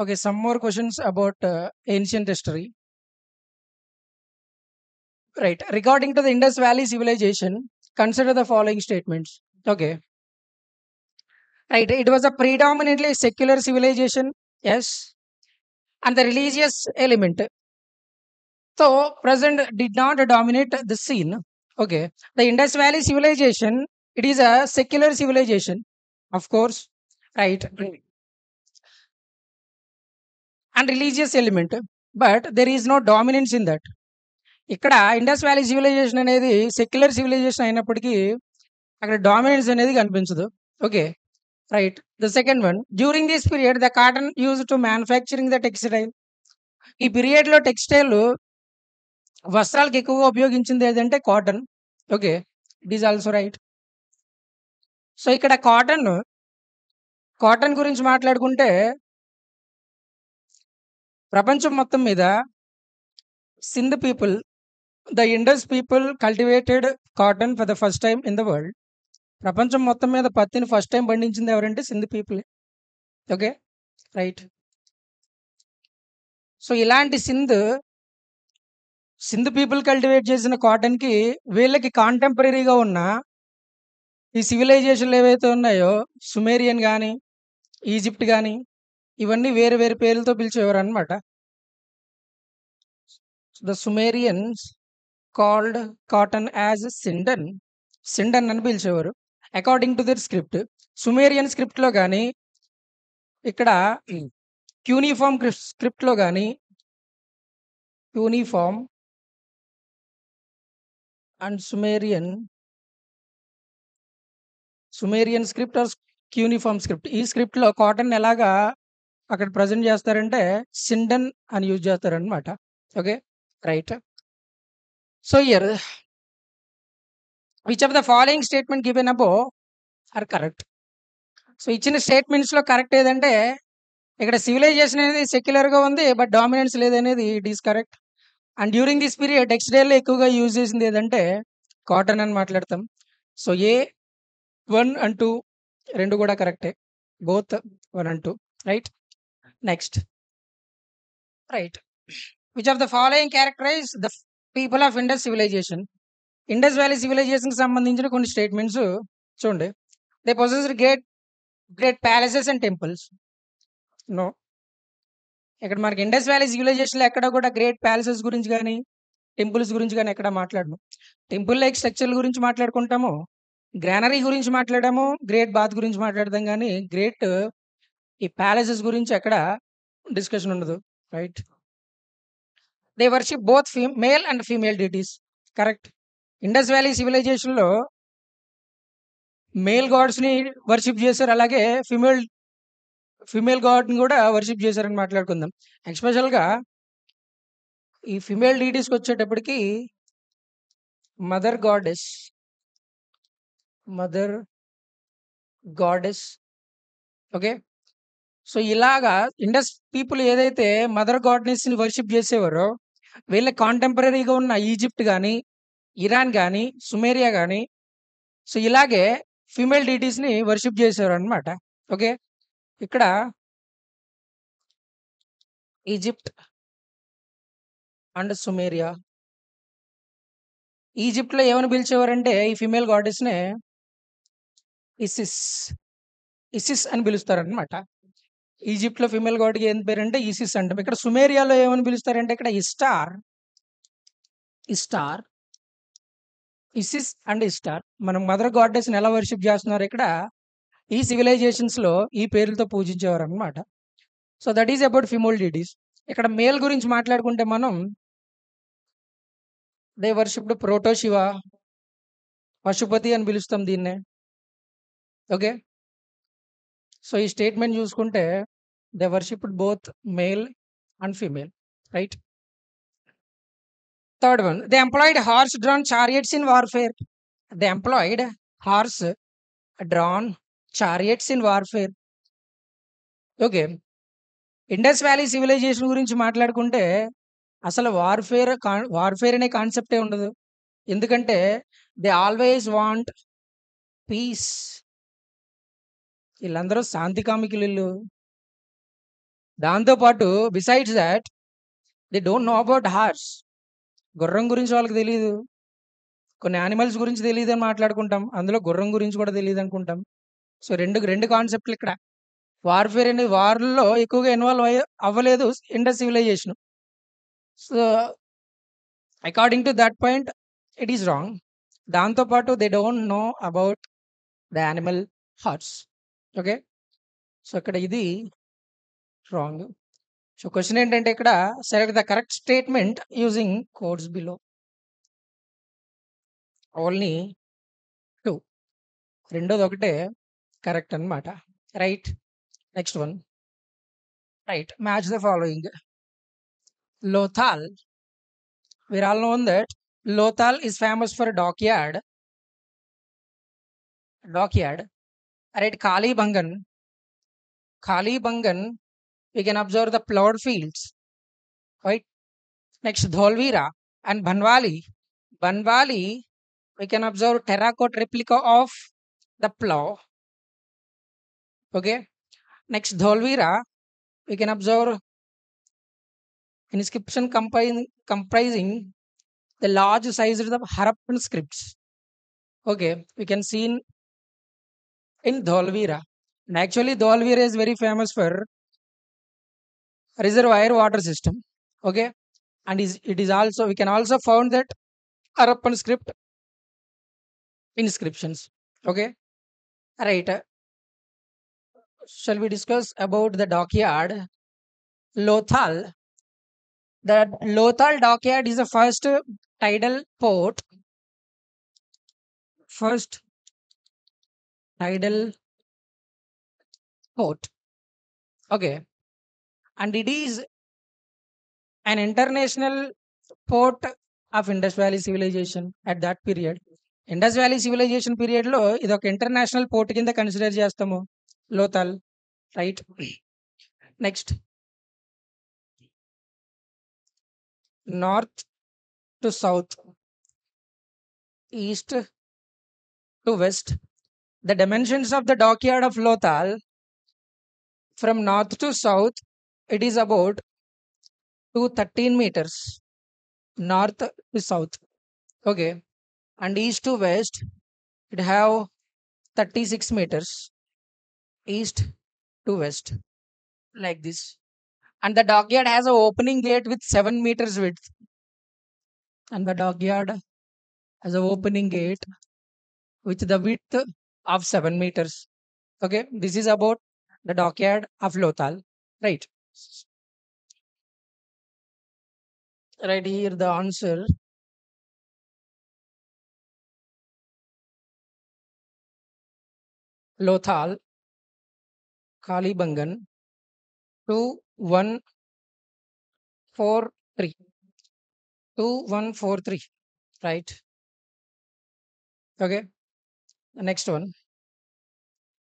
Okay, some more questions about ancient history. Right. Regarding to the Indus Valley civilization, consider the following statements. Okay. Right. It was a predominantly secular civilization. Yes. And the religious element. So, present did not dominate the scene. Okay. The Indus Valley civilization, it is a secular civilization, of course. Right. And religious element. But there is no dominance in that. ఇక్కడ Indus valley civilisation అనేది secular civilisation అయినప్పటికీ అక్కడ dominance అనేది కనిపించదు. Okay. Right. The second one, during this period the cotton use to manufacturing the textile. ఈ పీరియడ్లో textile వస్త్రాలకు ఎక్కువగా ఉపయోగించింది ఏదంటే cotton. Okay. It is also right. So ఇక్కడ కాటన్ గురించి మాట్లాడుకుంటే ప్రపంచం మొత్తం మీద Sindh people, the Indus people cultivated cotton for the first time in the world. ప్రపంచం మొత్తం మీద పత్తిని ఫస్ట్ టైం పండించింది ఎవరంటే Sindh people. Okay. Right. So ఇలాంటి సింధ్ పీపుల్ కల్టివేట్ చేసిన కాటన్కి వీళ్ళకి కాంటెంపరీగా ఉన్న ఈ సివిలైజేషన్లు ఏవైతే ఉన్నాయో సుమేరియన్ కానీ ఈజిప్ట్ కానీ ఇవన్నీ వేరు వేరు పేర్లతో పిలిచేవారు అనమాట. The Sumerians called cotton as sindon అని పిలిచేవారు according to their script. Sumerian స్క్రిప్ట్లో కానీ ఇక్కడ క్యూనిఫామ్ స్క్రిప్ట్లో కానీ cuneiform and Sumerian script or cuneiform script, ఈ స్క్రిప్ట్లో కాటన్ ఎలాగా అక్కడ ప్రజెంట్ చేస్తారంటే సిండన్ అని యూజ్ చేస్తారనమాట. Okay. Right. So here which of the following statement given above are correct. So ఇచ్చిన స్టేట్మెంట్స్లో కరెక్ట్ ఏదంటే ఇక్కడ సివిలైజేషన్ అనేది సెక్యులర్గా ఉంది బట్ డామినెన్స్ లేదనేది it is correct. And during this period టెక్స్టైల్లో ఎక్కువగా యూజ్ చేసింది ఏదంటే కాటన్ అని మాట్లాడతాం. సో ఏ 1 and 2 రెండు కూడా కరెక్టే, both 1 and 2. Right. Next. Right. Which of the following characterize the people of Indus civilization. Indus valley సివిలైజేషన్కి సంబంధించిన కొన్ని స్టేట్మెంట్స్ చూడండి. They possessed great palaces and temples. No. ఇక్కడ మనకి ఇండస్ వ్యాలీ సివిలైజేషన్లో ఎక్కడ కూడా గ్రేట్ ప్యాలెసెస్ గురించి కానీ టెంపుల్స్ గురించి కానీ ఎక్కడ మాట్లాడము. టెంపుల్ లైక్ స్ట్రక్చర్ల గురించి మాట్లాడుకుంటాము, గ్రానరీ గురించి మాట్లాడాము, గ్రేట్ బాత్ గురించి మాట్లాడదాం, కానీ గ్రేట్ ఈ ప్యాలెసెస్ గురించి ఎక్కడ డిస్కషన్ ఉండదు. Right. They worship both male and female deities. Correct. Indus valley సివిలైజేషన్లో మేల్ గాడ్స్ని వర్షిప్ చేశారు, అలాగే ఫీమేల్ గాడ్ని కూడా వర్షిప్ చేశారని మాట్లాడుకుందాం. ఎస్పెషల్గా ఈ ఫీమేల్ డీటీస్కి వచ్చేటప్పటికి మదర్ గాడెస్. ఓకే. సో ఇలాగా ఇండస్ పీపుల్ ఏదైతే మదర్ గాడ్నెస్ని వర్షిప్ చేసేవారో వీళ్ళ కాంటెంపరీగా ఉన్న ఈజిప్ట్ కానీ ఇరాన్ కానీ సుమేరియా కానీ సో ఇలాగే ఫీమేల్ డీటీస్ని వర్షిప్ చేసేవారు అనమాట. ఓకే. ఇక్కడ ఈజిప్ట్ అండ్ సుమేరియా, ఈజిప్ట్లో ఏమని పిలిచేవారంటే ఈ ఫీమేల్ గాడెస్నే ఇసిస్ అని పిలుస్తారనమాట. ఈజిప్ట్లో ఫీమేల్ గాడ్కి ఏం పేరంటే ఇసిస్ అంటాం. ఇక్కడ సుమేరియాలో ఏమని పిలుస్తారంటే ఇక్కడ ఇస్టార్, ఇసిస్ అండ్ ఇస్టార్. మనం మదర్ గాడెస్ని ఎలా వర్షిప్ చేస్తున్నారు ఇక్కడ ఈ సివిలైజేషన్స్లో ఈ పేర్లతో పూజించేవారు అనమాట. So that is about female deities. ఇక్కడ మేల్ గురించి మాట్లాడుకుంటే మనం దే వర్షిప్డ్ ప్రోటోశివ, పశుపతి అని పిలుస్తాం దీన్నే. ఓకే. సో ఈ స్టేట్మెంట్ చూసుకుంటే they worshipped both male and female. Right. Third one, they employed horse drawn chariots in warfare. They employed horse drawn chariots in warfare. Okay. Indus valley civilization గురించి మాట్లాడుకుంటే అసలు warfare అనే కాన్సెప్టే ఉండదు. ఎందుకంటే they always want peace. వీళ్ళందరూ శాంతి కామికులు. దాంతో పాటు besides that they don't know about horse. గుర్రం గురించి వాళ్ళకి తెలీదు. కొన్ని యానిమల్స్ గురించి తెలీదని మాట్లాడుకుంటాం. అందులో గుర్రం గురించి కూడా తెలీదనుకుంటాం. సో, 2 కాన్సెప్ట్‌లు ఇక్కడ. వార్‌ఫేర్ అనేది వార్‌ల్లో ఎక్కువగా ఇన్వాల్వ్ అవ్వలేదు Indus civilization. So, according to that point it is wrong. దాంతో పాటు they don't know about the animal horse. Okay. So, ఇక్కడ ఇది రాంగ్. సో, క్వెషన్ ఏంటంటే ఇక్కడ select the correct statement using codes below. Only 2. రెండోది ఒకటే correct అన్నమాట. Right. Next one. Right. Match the following. Lothal. We all know that Lothal is famous for dockyard. Dockyard. Right. Kalibangan. We can observe the plowed fields. Right. Next, Dholvira and Banwali. Banwali, we can observe terracotta replica of the plow. Okay. Next, Dholvira, we can observe inscription comprising the large sizes of Harappan scripts. Okay. We can see in Dholvira. And actually, Dholvira is very famous for reservoir water system. Okay. And it is also, we can also found that Harappan script inscriptions. Okay. Right. Shall we discuss about the dockyard? Lothal. The Lothal dockyard is the first tidal port. First tidal port. Okay. And it is an international port of Indus Valley civilization at that period. Indus valley civilization పీరియడ్లో ఇది ఒక international port కింద consider చేస్తాము Lothal. Right. Next, north to south, east to west, the dimensions of the dockyard of Lothal from north to south, it is about 213 meters north to south. Okay. And east to west, it have 36 meters east to west, like this. And the dockyard has an opening gate with 7 meters width. And the dockyard has an opening gate with the width of 7 meters. Okay. This is about the dockyard of Lothal. Right. Right here, the answer. Lothal, Kalibangan, 2143. 2143. Right. Okay. The next one.